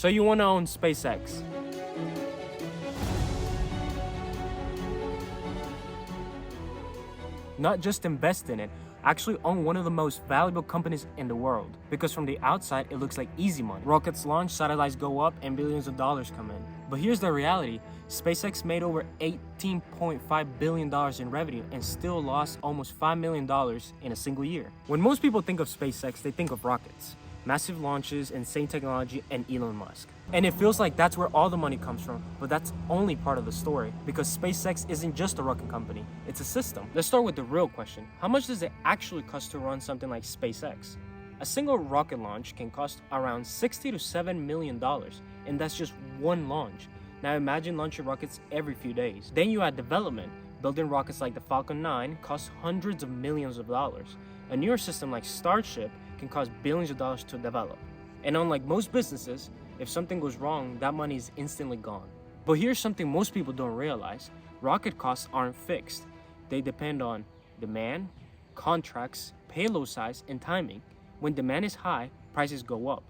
So you want to own SpaceX? Not just invest in it, actually own one of the most valuable companies in the world. Because from the outside, it looks like easy money. Rockets launch, satellites go up, and billions of dollars come in. But here's the reality. SpaceX made over $18.5 billion in revenue and still lost almost $5 million in a single year. When most people think of SpaceX, they think of rockets. Massive launches, insane technology, and Elon Musk. And it feels like that's where all the money comes from, but that's only part of the story, because SpaceX isn't just a rocket company, it's a system. Let's start with the real question. How much does it actually cost to run something like SpaceX? A single rocket launch can cost around $60 to $7 million, and that's just one launch. Now imagine launching rockets every few days. Then you add development. Building rockets like the Falcon 9 costs hundreds of millions of dollars. A newer system like Starship can cost billions of dollars to develop. And unlike most businesses, if something goes wrong, that money is instantly gone. But here's something most people don't realize. Rocket costs aren't fixed. They depend on demand, contracts, payload size, and timing. When demand is high, prices go up.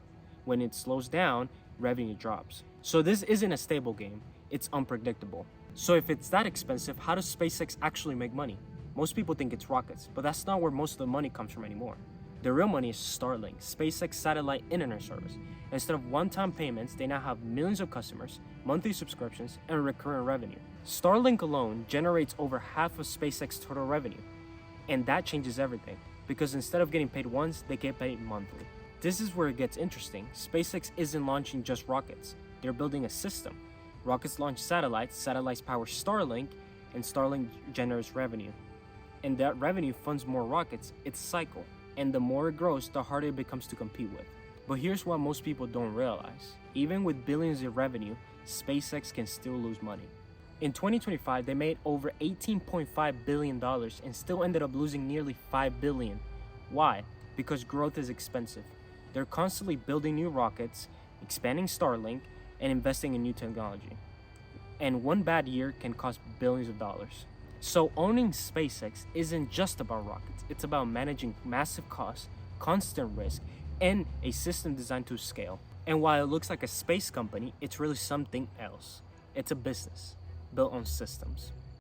When it slows down, revenue drops. So this isn't a stable game, it's unpredictable. So if it's that expensive, how does SpaceX actually make money? Most people think it's rockets, but that's not where most of the money comes from anymore. The real money is Starlink, SpaceX satellite internet service. Instead of one-time payments, they now have millions of customers, monthly subscriptions, and recurring revenue. Starlink alone generates over half of SpaceX total revenue. And that changes everything, because instead of getting paid once, they get paid monthly. This is where it gets interesting. SpaceX isn't launching just rockets. They're building a system. Rockets launch satellites, satellites power Starlink, and Starlink generates revenue. And that revenue funds more rockets. It's a cycle. And the more it grows, the harder it becomes to compete with. But here's what most people don't realize. Even with billions in revenue, SpaceX can still lose money. In 2025, they made over $18.5 billion and still ended up losing nearly $5 billion. Why? Because growth is expensive. They're constantly building new rockets, expanding Starlink, and investing in new technology. And one bad year can cost billions of dollars. So owning SpaceX isn't just about rockets. It's about managing massive costs, constant risk, and a system designed to scale. And while it looks like a space company, it's really something else. It's a business built on systems.